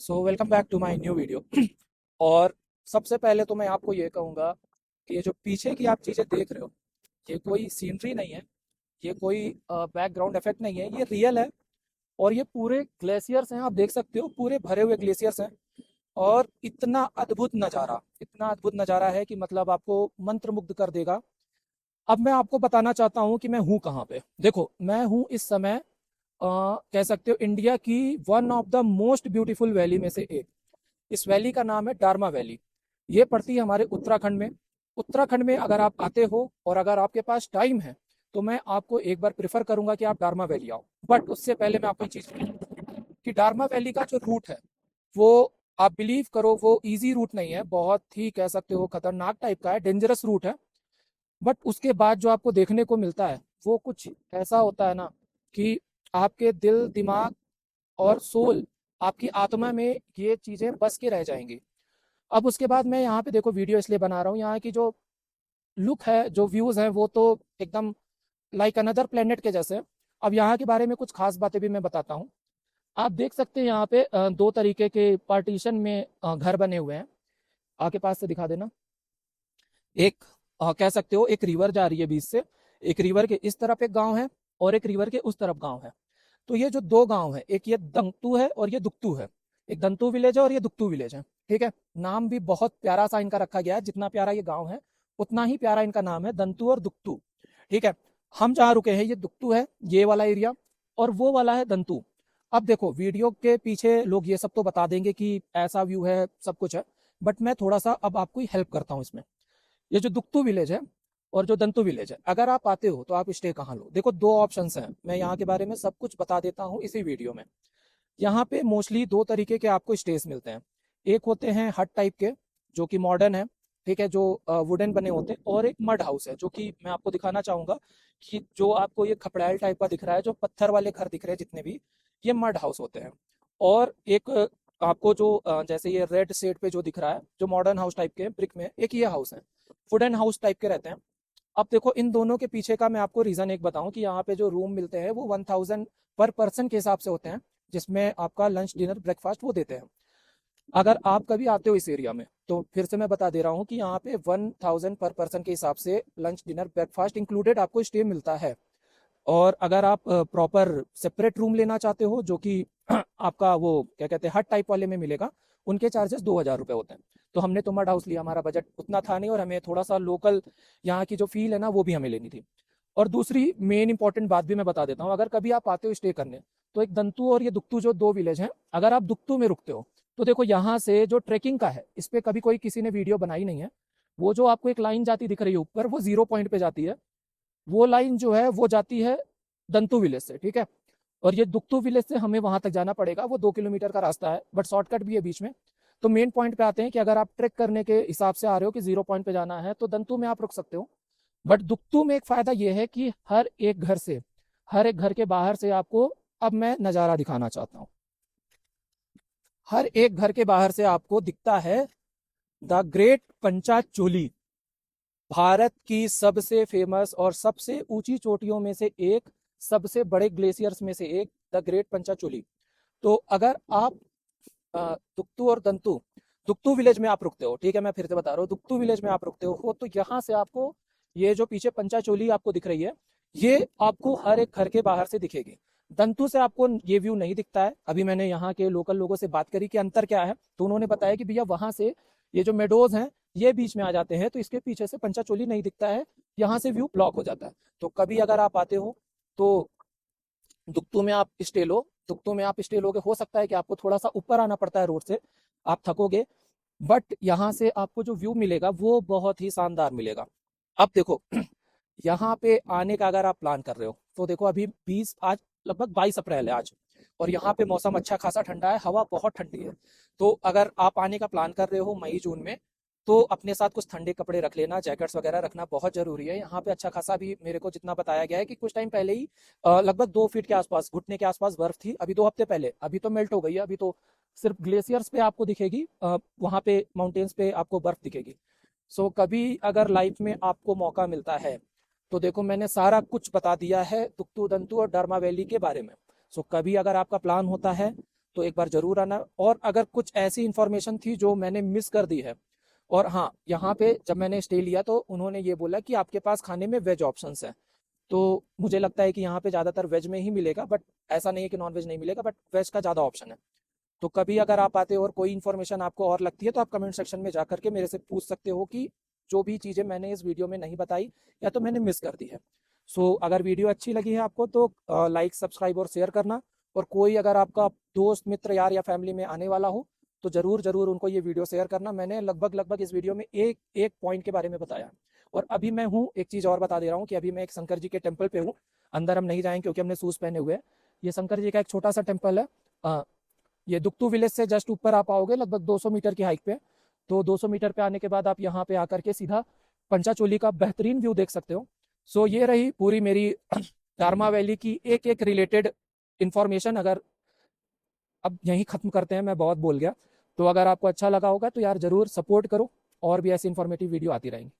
So welcome back to my new video. और सबसे पहले तो मैं आपको ये कहूँगा कि ये जो पीछे की आप चीज़ें देख रहे हो, ये कोई सीनरी नहीं है, ये कोई बैकग्राउंड इफेक्ट नहीं है, ये रियल है। और ये पूरे ग्लेशियर्स हैं, आप देख सकते हो पूरे भरे हुए ग्लेशियर्स हैं। और इतना अद्भुत नज़ारा है कि मतलब आपको मंत्रमुग्ध कर देगा। अब मैं आपको बताना चाहता हूँ कि मैं हूँ कहाँ पे। देखो, मैं हूँ इस समय कह सकते हो इंडिया की one of the most beautiful valley में से एक। इस वैली का नाम है डारमा वैली। ये पड़ती है हमारे उत्तराखंड में। उत्तराखंड में अगर आप आते हो और अगर आपके पास टाइम है तो मैं आपको एक बार प्रेफर करूंगा कि आप डारमा वैली आओ। बट उससे पहले मैं आपको एक चीज़ कि डारमा वैली का जो रूट है वो, आप बिलीव करो, वो इजी रूट नहीं है, बहुत ही कह सकते हो खतरनाक टाइप का है, डेंजरस रूट है। बट उसके बाद जो आपको देखने को मिलता है वो कुछ ऐसा होता है ना कि आपके दिल दिमाग और सोल, आपकी आत्मा में ये चीज़ें बस के रह जाएंगी। अब उसके बाद मैं यहाँ पे देखो वीडियो इसलिए बना रहा हूँ, यहाँ की जो लुक है, जो व्यूज़ हैं, वो तो एकदम लाइक अनदर प्लेनेट के जैसे हैं। अब यहाँ के बारे में कुछ खास बातें भी मैं बताता हूँ। आप देख सकते हैं यहाँ पे दो तरीके के पार्टीशन में घर बने हुए हैं। आके पास से दिखा देना। एक कह सकते हो एक रिवर जा रही है बीच से। एक रिवर के इस तरफ एक गांव है और एक रिवर के उस तरफ गांव है। तो ये जो दो गांव है, एक ये दंगतू है और ये दुगतू है। एक दंतू विलेज है और ये दुगतू विलेज है। ठीक है, नाम भी बहुत प्यारा सा इनका रखा गया है। जितना प्यारा ये गांव है उतना ही प्यारा इनका नाम है, दंतू और दुगतू। ठीक है, हम जहाँ रुके हैं ये दुगतू है, ये वाला एरिया, और वो वाला है दंतू। अब देखो, वीडियो के पीछे लोग ये सब तो बता देंगे कि ऐसा व्यू है, सब कुछ है, बट मैं थोड़ा सा अब आपको हेल्प करता हूँ इसमें। ये जो दुगतू विलेज है और जो दंतु विलेज है, अगर आप आते हो तो आप स्टे कहाँ लो। देखो, दो ऑप्शंस हैं, मैं यहाँ के बारे में सब कुछ बता देता हूँ इसी वीडियो में। यहाँ पे मोस्टली दो तरीके के आपको स्टेज मिलते हैं। एक होते हैं हट टाइप के, जो कि मॉडर्न है, ठीक है, जो वुडन बने होते हैं। और एक मड हाउस है, जो कि मैं आपको दिखाना चाहूंगा कि जो आपको ये खपड़ैल टाइप का दिख रहा है, जो पत्थर वाले घर दिख रहे हैं जितने भी, ये मड हाउस होते हैं। और एक आपको जो जैसे ये रेड शेड पे जो दिख रहा है, जो मॉडर्न हाउस टाइप के ब्रिक में, एक ये हाउस है, वुडन हाउस टाइप के रहते हैं। अब देखो, इन दोनों के पीछे का मैं आपको रीज़न एक बताऊं कि यहाँ पे जो रूम मिलते हैं वो 1000 पर पर्सन के हिसाब से होते हैं, जिसमें आपका लंच डिनर ब्रेकफास्ट वो देते हैं। अगर आप कभी आते हो इस एरिया में तो फिर से मैं बता दे रहा हूँ कि यहाँ पे 1000 पर पर्सन के हिसाब से लंच डिनर ब्रेकफास्ट इंक्लूडेड आपको स्टे मिलता है। और अगर आप प्रॉपर सेपरेट रूम लेना चाहते हो, जो कि आपका वो क्या कहते हैं हट टाइप वाले में मिलेगा, उनके चार्जेस 2000 रुपये होते हैं। तो हमने तो मड हाउस लिया, हमारा बजट उतना था नहीं और हमें थोड़ा सा लोकल यहाँ की जो फील है ना वो भी हमें लेनी थी। और दूसरी मेन इंपॉर्टेंट बात भी मैं बता देता हूँ, अगर कभी आप आते हो स्टे करने, तो एक दंतू और ये दुगतू जो दो विलेज हैं, अगर आप दुगतू में रुकते हो तो देखो यहाँ से जो ट्रेकिंग का है, इस पर कभी कोई किसी ने वीडियो बनाई नहीं है। वो जो आपको एक लाइन जाती दिख रही है ऊपर, वो 0 पॉइंट पे जाती है। वो लाइन जो है वो जाती है दंतू विलेज से। ठीक है, और ये दुगतू विलेज से हमें वहां तक जाना पड़ेगा, वो 2 किलोमीटर का रास्ता है, बट शॉर्टकट भी है बीच में। तो मेन पॉइंट पे आते हैं कि अगर आप ट्रेक करने के हिसाब से आ रहे हो कि 0 पॉइंट पे जाना है तो दंतू में आप रुक सकते हो। बट दुगतू में एक फायदा ये है कि हर एक घर के बाहर से आपको, अब मैं नज़ारा दिखाना चाहता हूँ, हर एक घर के बाहर से आपको दिखता है द ग्रेट पंचाचोली, भारत की सबसे फेमस और सबसे ऊंची चोटियों में से एक, सबसे बड़े ग्लेशियर्स में से एक, द ग्रेट पंचाचोली। तो अगर आप दुगतू और दंतू, दुगतू विलेज में आप रुकते हो, ठीक है, मैं फिर से बता रहा हूँ, दुगतू विलेज में आप रुकते हो तो यहाँ से आपको ये जो पीछे पंचाचोली आपको दिख रही है, ये आपको हर एक घर के बाहर से दिखेगी। दंतू से आपको ये व्यू नहीं दिखता है। अभी मैंने यहाँ के लोकल लोगों से बात करी कि अंतर क्या है, तो उन्होंने बताया कि भैया वहां से ये जो मेडोज हैं ये बीच में आ जाते हैं, तो इसके पीछे से पंचाचोली नहीं दिखता है, यहाँ से व्यू ब्लॉक हो जाता है। तो कभी अगर आप आते हो तो दुगतू में आप स्टे लो। दुगतू में आप स्टे लोगे, हो सकता है कि आपको थोड़ा सा ऊपर आना पड़ता है रोड से, आप थकोगे, बट यहाँ से आपको जो व्यू मिलेगा वो बहुत ही शानदार मिलेगा। अब देखो, यहाँ पे आने का अगर आप प्लान कर रहे हो तो देखो, अभी 20, आज लगभग 22 अप्रैल है आज, और यहाँ पे मौसम अच्छा खासा ठंडा है, हवा बहुत ठंडी है। तो अगर आप आने का प्लान कर रहे हो मई जून में, तो अपने साथ कुछ ठंडे कपड़े रख लेना, जैकेट्स वगैरह रखना बहुत जरूरी है। यहाँ पे अच्छा खासा भी मेरे को जितना बताया गया है कि कुछ टाइम पहले ही लगभग 2 फीट के आसपास, घुटने के आसपास बर्फ थी, अभी 2 हफ्ते पहले, अभी तो मेल्ट हो गई है, अभी तो सिर्फ ग्लेशियर्स पे आपको दिखेगी, वहाँ पे माउंटेन्स पे आपको बर्फ दिखेगी। सो कभी अगर लाइफ में आपको मौका मिलता है तो देखो, मैंने सारा कुछ बता दिया है तुक्तू दंतू और डरमा वैली के बारे में। सो कभी अगर आपका प्लान होता है तो एक बार ज़रूर आना। और अगर कुछ ऐसी इन्फॉर्मेशन थी जो मैंने मिस कर दी है, और हाँ, यहाँ पे जब मैंने स्टे लिया तो उन्होंने ये बोला कि आपके पास खाने में वेज ऑप्शंस हैं। तो मुझे लगता है कि यहाँ पे ज़्यादातर वेज में ही मिलेगा, बट ऐसा नहीं है कि नॉन वेज नहीं मिलेगा, बट वेज का ज़्यादा ऑप्शन है। तो कभी अगर आप आते हो और कोई इन्फॉर्मेशन आपको और लगती है तो आप कमेंट सेक्शन में जा करके मेरे से पूछ सकते हो कि जो भी चीज़ें मैंने इस वीडियो में नहीं बताई या तो मैंने मिस कर दी है। सो अगर वीडियो अच्छी लगी है आपको तो लाइक, सब्सक्राइब और शेयर करना। और कोई अगर आपका दोस्त, मित्र, यार या फैमिली में आने वाला हो तो ज़रूर ज़रूर उनको ये वीडियो शेयर करना। मैंने लगभग लगभग इस वीडियो में एक एक पॉइंट के बारे में बताया। और अभी मैं हूँ, एक चीज़ और बता दे रहा हूँ कि अभी मैं एक शंकर जी के टेम्पल पे हूँ। अंदर हम नहीं जाएंगे क्योंकि हमने शूज़ पहने हुए हैं। ये शंकर जी का एक छोटा सा टेम्पल है। ये दुक्तू विलेज से जस्ट ऊपर आप आओगे लगभग 200 मीटर की हाइट पे। तो 200 मीटर पे आने के बाद आप यहाँ पे आकर के सीधा पंचाचोली का बेहतरीन व्यू देख सकते हो। सो ये रही पूरी मेरी दारमा वैली की एक एक रिलेटेड इन्फॉर्मेशन। अगर अब यहीं ख़त्म करते हैं, मैं बहुत बोल गया। तो अगर आपको अच्छा लगा होगा तो यार ज़रूर सपोर्ट करो, और भी ऐसी इन्फॉर्मेटिव वीडियो आती रहेंगी।